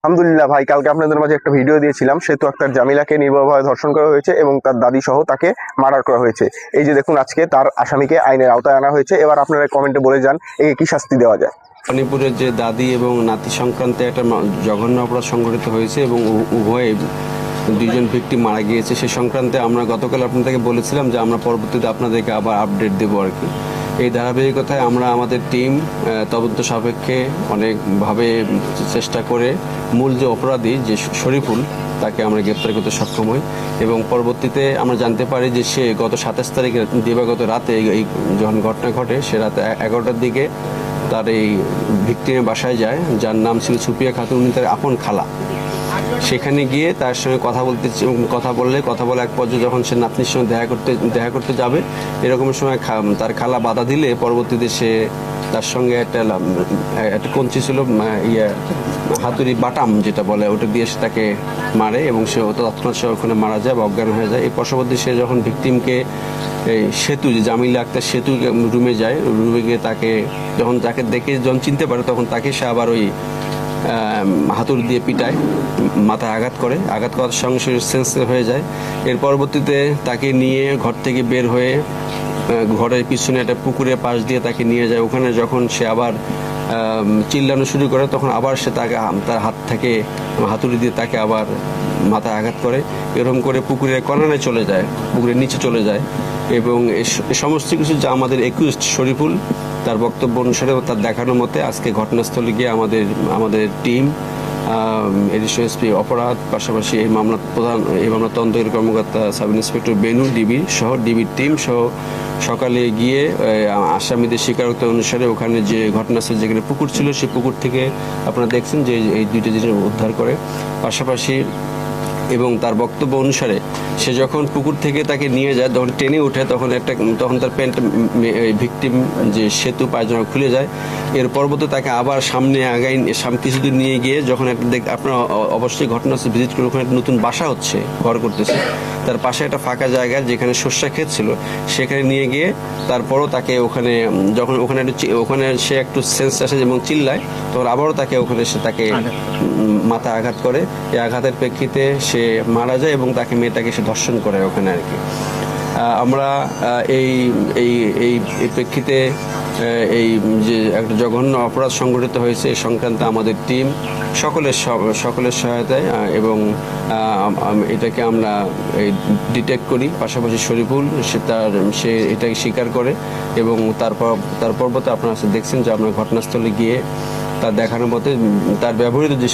আলহামদুলিল্লাহ ভাই, কালকে আপনাদের মাঝে একটা ভিডিও দিয়েছিলাম। সেতু আক্তার জামিলাকে নির্ভয়ভাবে ধর্ষণ করা হয়েছে এবং তার দাদি সহ তাকে মার্ডার করা হয়েছে। এই যে দেখুন, আজকে তার আসামিকে আইনের আওতায় আনা হয়েছে। এবার আপনারা কমেন্টে বলে যান একে কি শাস্তি দেওয়া যায়। মণিপুরের যে দাদি এবং নাতি সংক্রান্তে একটা জঘন্য অপরাধ সংঘটিত হয়েছে এবং উভয়ে দুইজন ভিকটিম মারা গিয়েছে। সে সংক্রান্তে আমরা গতকাল আপনাদেরকে বলেছিলাম যে আমরা পরবর্তীতে আপনাদেরকে আবার আপডেট দেবো আর কি। এই ধারাবাহিকতায় আমরা আমাদের টিম তদন্ত সাপেক্ষে অনেকভাবে চেষ্টা করে মূল যে অপরাধী যে শরীফুল তাকে আমরা গ্রেপ্তার করতে সক্ষম হই এবং পরবর্তীতে আমরা জানতে পারি যে সে গত 27 তারিখে দিবাগত রাতে এই যখন ঘটনা ঘটে সে রাতে 11টার দিকে তার এই ভিকটিমের বাসায় যায়, যার নাম ছিল সুপিয়া খাতুন, উনি তার আপন খালা। সেখানে গিয়ে তার সঙ্গে কথা বলে এক পর্যায়ে যখন সে নাতনির সঙ্গে দেখা করতে যাবে, এরকম সময় তার খালা বাধা দিলে পরবর্তীতে সে তার সঙ্গে একটা কঞ্চি ছিল, হাতুড়ি বাটাম যেটা বলে, ওটা দিয়ে সে তাকে মারে এবং সে তৎক্ষণাৎ সে ওখানে মারা যায় বা অজ্ঞান হয়ে যায়। এই পার্শ্ববর্তী সে যখন ভিকটিমকে সেতু যে জামিলা আক্তার সেতু রুমে যায়, রুমে গিয়ে তাকে দেখে যখন চিনতে পারে তখন তাকে সে আবার ওই হাতুড়ি দিয়ে পিটায়, মাথায় আঘাত করার সঙ্গে সে সেন্সলেস হয়ে যায়। এর পরবর্তীতে তাকে নিয়ে ঘর থেকে বের হয়ে ঘরের পিছনে একটা পুকুরের পাশ দিয়ে তাকে নিয়ে যায়। ওখানে যখন সে আবার চিল্লানো শুরু করে তখন আবার সে তার হাত থেকে হাতুড়ি দিয়ে তাকে আবার মাথায় আঘাত করে। এরকম করে পুকুরের কর্নারে চলে যায়, পুকুরের নিচে চলে যায় এবং এই সমস্ত কিছু যা আমাদের একুইস্ট শরীফুল তার বক্তব্য অনুসারে তার দেখানো মতে আজকে ঘটনাস্থলে গিয়ে আমাদের টিম এডিশনাল এসপি অপরাধ, পাশাপাশি এই মামলা তদন্তকারী কর্মকর্তা সাব ইন্সপেক্টর বেনু ডিবির টিম সহ সকালে গিয়ে আসামিদের স্বীকারোক্তি অনুসারে ওখানে যে ঘটনাস্থল যেখানে পুকুর ছিল সেই পুকুর থেকে আপনারা দেখছেন যে এই দুইটা জিনিস উদ্ধার করে। পাশাপাশি এবং তার বক্তব্য অনুসারে সে যখন পুকুর থেকে তাকে নিয়ে যায়, যখন টেনে উঠে তখন তার প্যান্ট ভিকটিম যে সেতু পায়জামা খুলে যায়। এর পরবর্তী তাকে আবার সামনে কিছুদূর নিয়ে গিয়ে যখন আপনারা অবশ্যই ঘটনাস্থলে ভিজিট করে, ওখানে একটা নতুন বাসা হচ্ছে, ঘর করতেছে, তার পাশে একটা ফাঁকা জায়গা যেখানে সর্ষা ক্ষেত ছিল, সেখানে নিয়ে গিয়ে তারপরও তাকে ওখানে সে একটু সেন্স আসে এবং চিল্লায়, তখন আবারও তাকে মাথা আঘাত করে। এই আঘাতের প্রেক্ষিতে সে মারা যায় এবং মেয়েটাকে সে ধর্ষণ করে ওখানে আর কি। আমরা এই প্রেক্ষিতে এই যে একটা জঘন্য অপরাধ সংঘটিত হয়েছে এই সংক্রান্তে আমাদের টিম সকলের সহায়তায় এবং এটাকে আমরা ডিটেক্ট করি। পাশাপাশি শরীফুল সে এটাকে স্বীকার করে এবং তার পরবর্তী আপনারা দেখছেন যে আমরা ঘটনাস্থলে গিয়ে তার দেখানোর মতে তার ব্যবহৃত যে